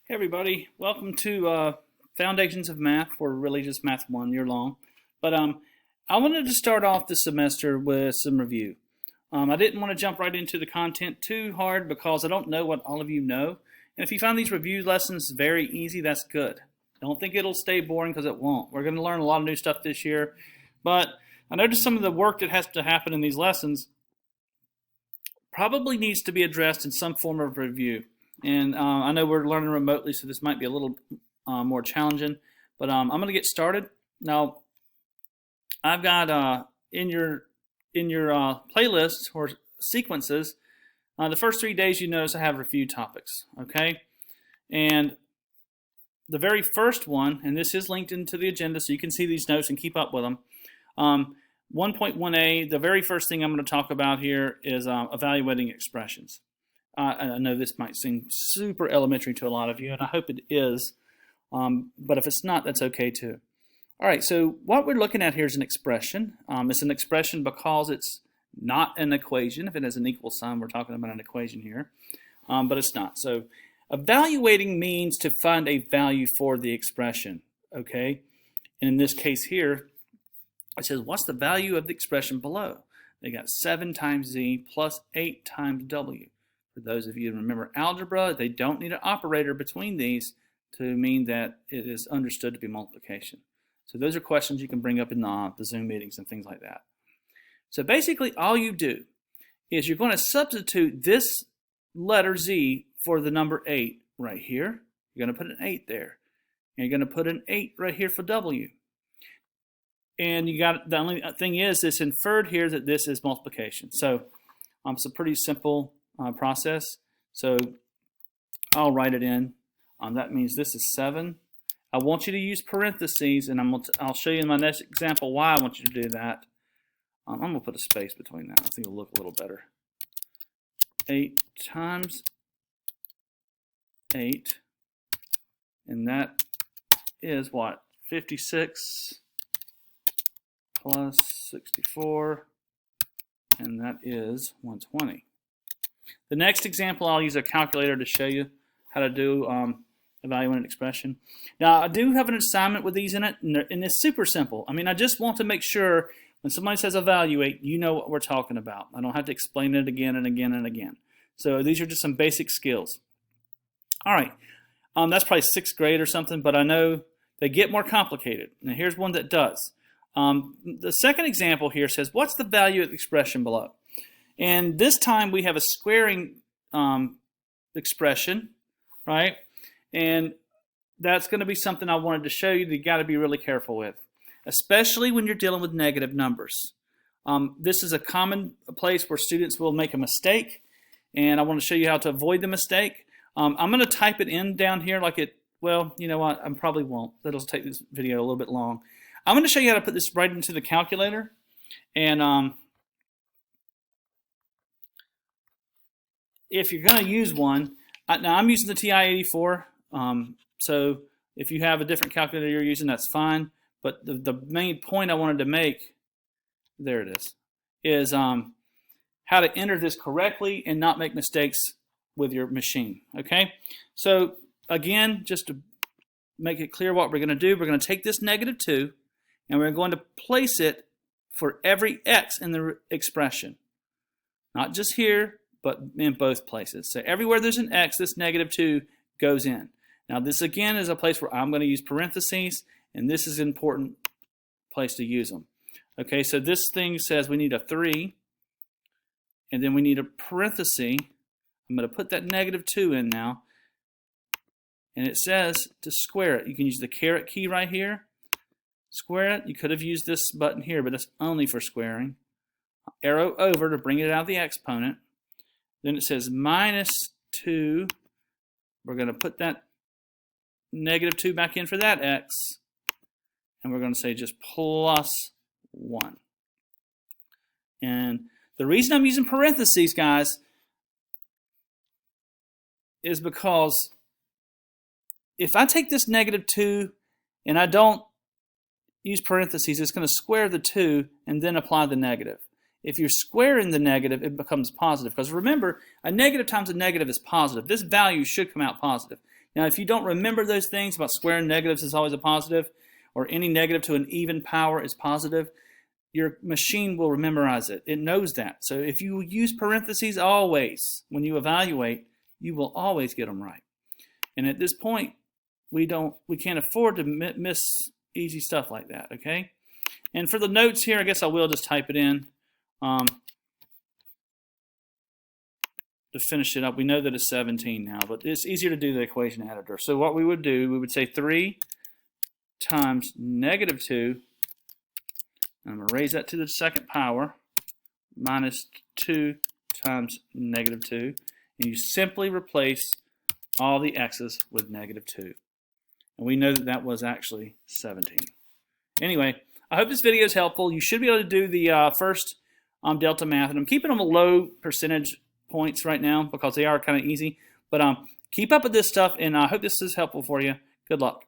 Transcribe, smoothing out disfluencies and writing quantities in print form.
Hey everybody, welcome to Foundations of Math, or really just Math 1 year long. But I wanted to start off this semester with some review. I didn't want to jump right into the content too hard because I don't know what all of you know. And if you find these review lessons very easy, that's good. Don't think it'll stay boring, because it won't. We're going to learn a lot of new stuff this year. But I noticed some of the work that has to happen in these lessons probably needs to be addressed in some form of review. And I know we're learning remotely, so this might be a little more challenging. But I'm going to get started. Now, I've got in your playlist or sequences, the first 3 days you notice I have review topics, okay? And the very first one, and this is linked into the agenda so you can see these notes and keep up with them. 1.1a, the very first thing I'm going to talk about here is evaluating expressions. I know this might seem super elementary to a lot of you, and I hope it is, but if it's not, that's okay too. All right, so what we're looking at here is an expression. It's an expression because it's not an equation. If it has an equal sign, we're talking about an equation here, but it's not. So evaluating means to find a value for the expression, okay? And in this case here, it says, what's the value of the expression below? They got 7 times z plus 8 times w. For those of you who remember algebra, they don't need an operator between these to mean that it is understood to be multiplication. So those are questions you can bring up in the Zoom meetings and things like that. So basically all you do is you're going to substitute this letter z for the number 8 right here. You're going to put an 8 there. And you're going to put an 8 right here for w. And you got, the only thing is, it's inferred here that this is multiplication. So it's a pretty simple process. So I'll write it in. That means this is 7. I want you to use parentheses, and I'll show you in my next example why I want you to do that. I'm going to put a space between that. I think it'll look a little better. 8 times 8, and that is what? 56 plus 64, and that is 120. The next example, I'll use a calculator to show you how to do evaluate an expression. Now, I do have an assignment with these in it, and it's super simple. I mean, I just want to make sure when somebody says evaluate, you know what we're talking about. I don't have to explain it again and again and again. So these are just some basic skills. All right, that's probably 6th grade or something, but I know they get more complicated. Now, here's one that does. The second example here says, what's the value of the expression below? And this time we have a squaring expression, right? And that's going to be something I wanted to show you that you got to be really careful with, especially when you're dealing with negative numbers. This is a common place where students will make a mistake, and I want to show you how to avoid the mistake. I'm going to type it in down here like it, well, you know what, I probably won't. That'll take this video a little bit long. I'm going to show you how to put this right into the calculator. And if you're going to use one, now I'm using the TI-84, so if you have a different calculator you're using, that's fine. But the main point I wanted to make, there it is how to enter this correctly and not make mistakes with your machine, okay? So again, just to make it clear what we're going to do, we're going to take this -2, and we're going to place it for every x in the expression. Not just here, but in both places. So everywhere there's an x, this -2 goes in. Now this again is a place where I'm going to use parentheses, and this is an important place to use them. Okay, so this thing says we need a 3, and then we need a parenthesis. I'm going to put that -2 in now, and it says to square it. You can use the caret key right here. Square it. You could have used this button here, but it's only for squaring. Arrow over to bring it out of the exponent. Then it says -2. We're going to put that -2 back in for that x. And we're going to say just plus 1. And the reason I'm using parentheses, guys, is because if I take this -2 and I don't use parentheses, it's going to square the 2 and then apply the negative. If you're squaring the negative, it becomes positive. Because remember, a negative times a negative is positive. This value should come out positive. Now, if you don't remember those things about squaring negatives is always a positive, or any negative to an even power is positive, your machine will memorize it. It knows that. So if you use parentheses always when you evaluate, you will always get them right. And at this point, we can't afford to miss easy stuff like that, okay? And for the notes here, I guess I will just type it in to finish it up. We know that it's 17 now, but it's easier to do the equation editor. So what we would do, we would say 3 times negative 2, I'm going to raise that to the second power, minus 2 times negative 2. And you simply replace all the x's with negative 2. And we know that that was actually 17. Anyway, I hope this video is helpful. You should be able to do the first delta math. And I'm keeping them a low percentage points right now because they are kind of easy. But keep up with this stuff, and I hope this is helpful for you. Good luck.